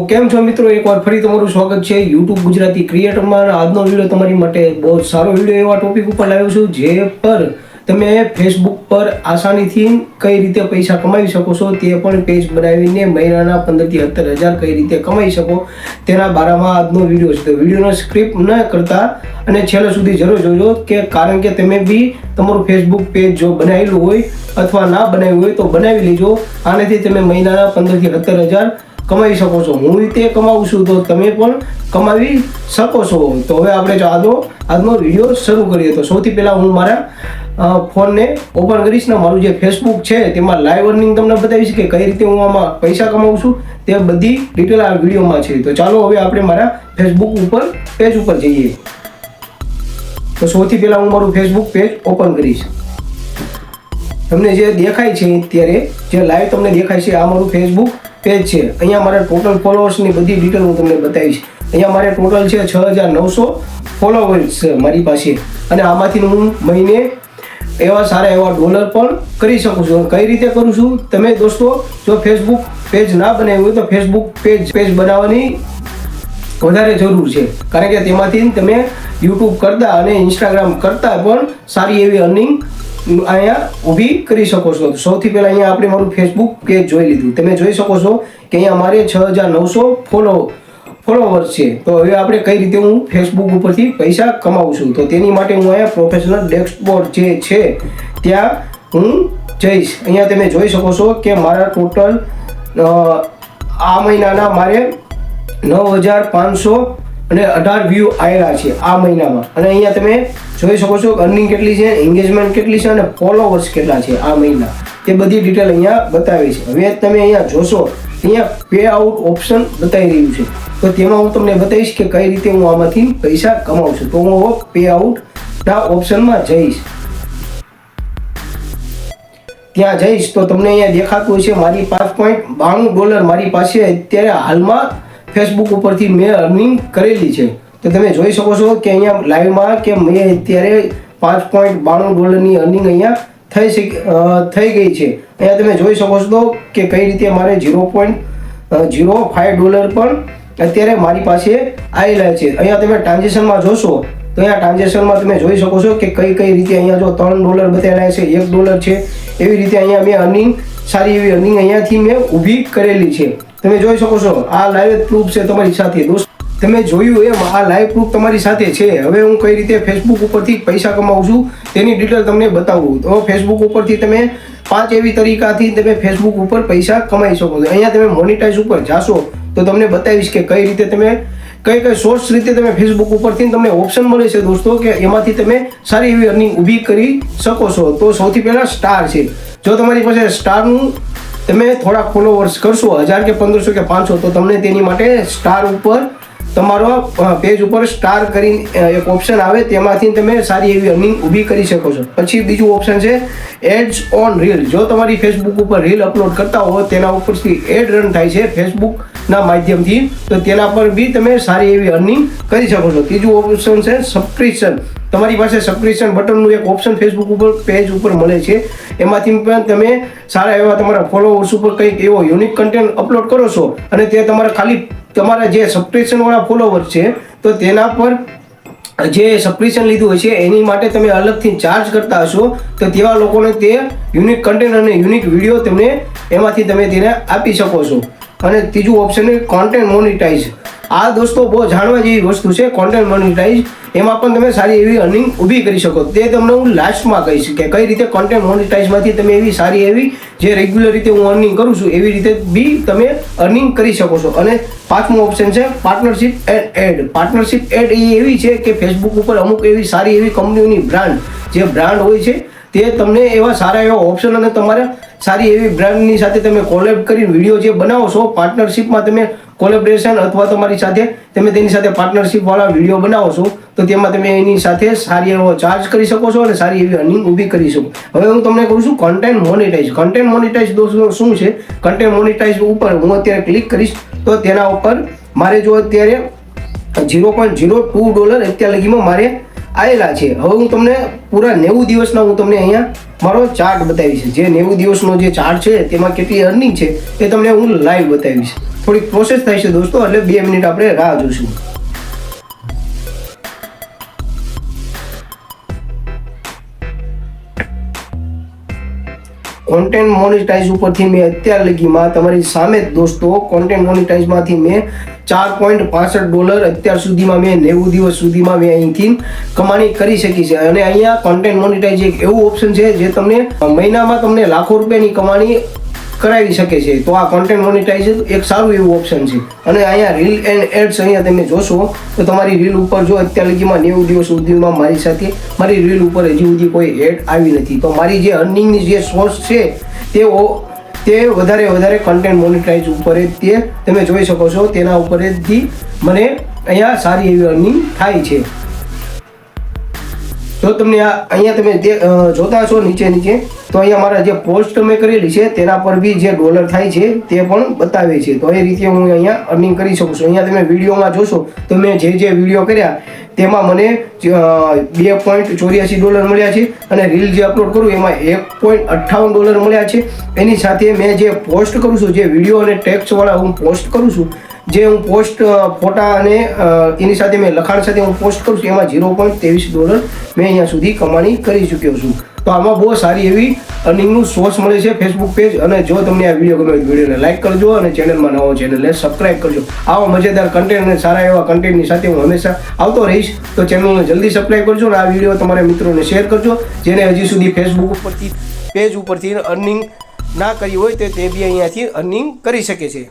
કેમ છો મિત્રો, એકવાર ફરી તમારું સ્વાગત છે YouTube ગુજરાતી ક્રિએટરમાં। આજનો વિડીયો તમારી માટે બહુ સારો વિડીયો એવા ટોપિક ઉપર લાવ્યો છું જે પર તમે ફેસબુક પર આસાનીથી કઈ રીતે પૈસા કમાવી શકો છો, તે પણ પેજ બનાવીને મહિનાના 15 થી 17,000 કઈ રીતે કમાઈ શકો તેના બારામાં આજનો વિડીયો છે। તો વિડીયોનો સ્ક્રિપ્ટ ન કરતા અને છેલ્લે સુધી જરૂર જોજો, કે કારણ કે તમે બી તમારું ફેસબુક પેજ જો બનાવેલું હોય અથવા ના બનાવ્યું હોય તો બનાવી લેજો। આનાથી તમે મહિનાના 15 થી 17,000 કમાવી શકો છો। હું રીતે કમાવું છું તો તમે પણ કમાવી શકો છો। તો હવે આપણે આજનો વિડીયો શરૂ કરીએ। તો સૌથી પહેલાં હું મારા ફોનને ઓપન કરીશ ને મારું જે ફેસબુક છે તેમાં લાઈવ અર્નિંગ તમને બતાવીશ કે કઈ રીતે હું આમાં પૈસા કમાવું છું, તે બધી ડિટેલ આ વિડીયોમાં છે। તો ચાલો હવે આપણે મારા ફેસબુક પેજ ઉપર જઈએ। તો સૌથી પહેલાં હું મારું ફેસબુક પેજ ઓપન કરીશ। તમને જે દેખાય છે ત્યારે જે લાઈવ તમને દેખાય છે આ મારું ફેસબુક પેજ છે। અહીંયા મારા ટોટલ ફોલોઅર્સની બધી ડિટેલ હું તમને બતાવીશ। અહીંયા મારે ટોટલ છે 6,900 ફોલોઅર્સ છે મારી પાસે, અને આમાંથી હું મહિને એવા સારા એવા ડોલર પણ કરી શકું છું। કઈ રીતે કરું છું તમે દોસ્તો, જો ફેસબુક પેજ ના બનાવ્યું હોય તો ફેસબુક પેજ બનાવવાની વધારે જરૂર છે, કારણ કે તેમાંથી તમે યુટ્યુબ કરતા અને ઇન્સ્ટાગ્રામ કરતા પણ સારી એવી અર્નિંગ અહીંયા ઊભી કરી શકો છો। સૌથી પહેલાં અહીંયા આપણે મારું ફેસબુક પેજ જોઈ લીધું। તમે જોઈ શકો છો કે અહીંયા મારે 6,900 ફોલોવર્સ છે। તો હવે આપણે કઈ રીતે હું ફેસબુક ઉપરથી પૈસા કમાવું છું, તો તેની માટે હું અહીંયા પ્રોફેશનલ ડેશબોર્ડ જે છે ત્યાં હું જઈશ। અહીંયા તમે જોઈ શકો છો કે મારા ટોટલ આ મહિનાના મારે 9,518 વ્યૂ આવેલા છે આ મહિનામાં। અને અહીંયા તમે જોઈ શકો છો અર્નિંગ કેટલી છે, એન્ગેજમેન્ટ કેટલી છે અને ફોલોવર્સ કેટલા છે આ મહિના, તે બધી ડિટેલ અહીંયા બતાવી છે। હવે તમે અહીંયા જોશો અહીંયા પે આઉટ ઓપ્શન બતાવી રહ્યું છે, તો તેમાં હું તમને બતાવીશ કે કઈ રીતે હું આમાંથી પૈસા કમાઉં છું। તો હું પે આઉટના ઓપ્શનમાં જઈશ। ત્યાં જઈશ તો તમને અહીંયા દેખાતું છે મારી $5.92 મારી પાસે અત્યારે હાલમાં ફેસબુક ઉપરથી મેં અર્નિંગ કરેલી છે। તો તમે જોઈ શકો છો કે અહીંયા લાઈવમાં કે મેં અત્યારે $5.92 અર્નિંગ અહીંયા થઈ ગઈ છે। અહીંયા તમે જોઈ શકો છો કે કઈ રીતે મારે $0.05 પણ અત્યારે મારી પાસે આવેલા છે। અહીંયા તમે ટ્રાન્ઝેક્શનમાં જોશો તો અહીંયા ટ્રાન્ઝેક્શનમાં તમે જોઈ શકો છો કે કઈ રીતે અહીંયા જો $3 બતાવેલા છે, $1 છે, એવી રીતે અહીંયા મેં અર્નિંગ સારી એવી અર્નિંગ અહીંયાથી મેં ઊભી કરેલી છે। તમે જોઈ શકો છો આ લાઈવ પ્રૂફ છે તમારી સાથે દોસ્તો। તમે જોયું એમ આ લાઈવ પ્રૂફ તમારી સાથે છે। હવે હું કઈ રીતે ફેસબુક ઉપરથી પૈસા કમાવું છું તેની ડિટેલ તમને બતાવું। તો ફેસબુક ઉપરથી તમે 5 એવી તરીકાથી તમે ફેસબુક ઉપર પૈસા કમાઈ શકો છો। અહીંયા તમે મોનિટાઈઝ ઉપર જાશો તો તમને બતાવીશ કે કઈ રીતે તમે કઈ સોર્સ રીતે તમે ફેસબુક ઉપરથી તમને ઓપ્શન મળે છે દોસ્તો, કે એમાંથી તમે સારી એવી અર્નિંગ ઊભી કરી શકો છો। તો સૌથી પહેલાં સ્ટાર છે। જો તમારી પાસે સ્ટારનું તમે થોડા ફોલોવર્સ કરશો 1000 કે 1500 કે 500, તો તમને તેની માટે સ્ટાર ઉપર તમારો પેજ ઉપર સ્ટાર કરીને એક ઓપ્શન આવે, તેમાંથી તમે સારી એવી અર્નિંગ ઊભી કરી શકો છો। પછી બીજું ઓપ્શન છે એડ્સ ઓન રીલ। જો તમારી ફેસબુક ઉપર રીલ અપલોડ કરતા હો તેના ઉપરથી એડ રન થાય છે ફેસબુકના માધ્યમથી, તો તેના પર બી તમે સારી એવી અર્નિંગ કરી શકો છો। ત્રીજું ઓપ્શન છે સબસ્ક્રિપ્શન। તમારી પાસે સબસ્ક્રિપ્શન બટનનું એક ઓપ્શન ફેસબુક ઉપર પેજ ઉપર મળે છે, એમાંથી પણ તમે સારા એવા તમારા ફોલોવર્સ ઉપર કંઈક એવો યુનિક કન્ટેન્ટ અપલોડ કરો છો અને તે તમારા જે સબસ્ક્રિપ્શનવાળા ફોલોવર્સ છે તો તેના પર જે સબસ્ક્રિપ્શન લીધું હોય છે એની માટે તમે અલગથી ચાર્જ કરતા હશો, તો તેવા લોકોને તે યુનિક કન્ટેન્ટ અને યુનિક વિડીયો તમે એમાંથી તમે તેને આપી શકો છો। અને ત્રીજું ઓપ્શન છે કોન્ટેન્ટ મોનિટાઈઝ। આ દોસ્તો બહુ જાણવા જેવી વસ્તુ છે કોન્ટેન્ટ મોનિટાઈઝ। એમાં પણ તમે સારી એવી અર્નિંગ ઊભી કરી શકો। તે તમને હું લાસ્ટમાં કહીશ કે કઈ રીતે કોન્ટેન્ટ મોનિટાઈઝમાંથી તમે એવી સારી એવી જે રેગ્યુલર રીતે હું અર્નિંગ કરું છું એવી રીતે બી તમે અર્નિંગ કરી શકો છો। અને પાંચમો ઓપ્શન છે partnership add. Partnership add a એવી છે કે ફેસબુક ઉપર અમુક એવી સારી એવી કંપનીઓની જે બ્રાન્ડ હોય છે તે તમને એવા સારા એવા ઓપ્શન અને તમારા સારી એવી બ્રાન્ડની સાથે તમે કોલેબ કરીને વિડીયો જે બનાવો છો, પાર્ટનરશિપમાં તમે કોલેબરેશન અથવા તમારી સાથે તમે તેની સાથે પાર્ટનરશિપવાળા વિડીયો બનાવો છો, તો તેમાં તમે એની સાથે સારી એવો ચાર્જ કરી શકો છો અને સારી એવી અર્નિંગ ઊભી કરી શકો। હવે હું તમને કહું છું કન્ટેન્ટ મોનિટાઈઝ। કન્ટેન્ટ મોનિટાઈઝ દોસ્તો શું છે? કન્ટેન્ટ મોનિટાઈઝ ઉપર હું અત્યારે ક્લિક કરીશ તો તેના ઉપર મારે જો અત્યારે $0.02 અત્યાર લગીમાં મારે આવેલા છે। હવે હું તમને પૂરા 90 દિવસના હું તમને અહીંયા મારો ચાર્ટ બતાવીશ। જે 90 દિવસનો જે ચાર્ટ છે તેમાં કેટલી અર્નિંગ છે એ તમને હું લાઈવ બતાવીશ। થોડીક પ્રોસેસ થાય છે દોસ્તો, એટલે 2 મિનિટ આપણે રાહ જોઈશું. કોન્ટેન્ટ મોનેટાઇઝ ઉપરથી મેં અત્યાર લગીમાં તમારી સામે જ દોસ્તો કોન્ટેન્ટ મોનેટાઇઝમાંથી મેં $4.65 અત્યાર સુધીમાં મેં 90 દિવસ સુધીમાં મેં અહીંથી કમાણી કરી શકી છે. અને અહીંયા કોન્ટેન્ટ મોનેટાઇઝ એક એવું ઓપ્શન છે જે તમને મહિનામાં તમને લાખો રૂપિયાની કમાણી કરાવી શકે છે. તો આ કોન્ટેન્ટ મોનેટાઇઝ એક સારું એવું ઓપ્શન છે. અને અહીંયા રીલ એન્ડ એડ્સ અહીંયા તમે જોશો તો તમારી રીલ ઉપર જો અત્યાર લગીમાં 90 દિવસ સુધીમાં મારી સાથે મારી રીલ ઉપર હજી સુધી કોઈ એડ આવી નથી. તો મારી જે અર્નિંગની જે સોર્સ છે તે વધારે કોન્ટેન્ટ મોનેટાઇઝ ઉપર જ તે તમે જોઈ શકો છો. તેના ઉપરથી મને અહીંયા સારી એવી અર્નિંગ થાય છે. જો તમને અહીંયા તમે જોતા છો નીચે તો અહીંયા મારા જે પોસ્ટ મેં કરેલી છે તેના પર બી જે ડોલર થાય છે તે પણ બતાવે છે. તો એ રીતે હું અહીંયા અર્નિંગ કરી શકું છું. અહીંયા તમે વિડીયોમાં જોશો તો મેં જે વિડીયો કર્યા તેમાં મને $2.84 મળ્યા છે. અને રીલ જે અપલોડ કરું એમાં $1.58 મળ્યા છે. એની સાથે મેં જે પોસ્ટ કરું છું, જે વિડીયો અને ટેક્સ્ટવાળા હું પોસ્ટ કરું છું, જે હું પોસ્ટ ફોટા અને એની સાથે મેં લખાણ સાથે હું પોસ્ટ કરું છું, એમાં $0.23 મેં અહીંયા સુધી કમાણી કરી ચૂક્યો છું. તો આમાં બહુ સારી એવી અર્નિંગનું સોર્સ મળે છે ફેસબુક પેજ. અને જો તમને આ વિડીયો ગમે તો વિડીયોને લાઇક કરજો અને ચેનલમાં નવો ચેનલને સબસ્ક્રાઇબ કરજો. આવા મજેદાર કન્ટેન્ટ અને સારા એવા કન્ટેન્ટની સાથે હું હંમેશા આવતો રહીશ. તો ચેનલને જલ્દી સબસ્ક્રાઇબ કરજો અને આ વિડીયો તમારા મિત્રોને શેર કરજો, જેને હજી સુધી ફેસબુક ઉપરથી પેજ ઉપરથી અર્નિંગ ના કરી હોય તો તે બી અહીંયાથી અર્નિંગ કરી શકે છે.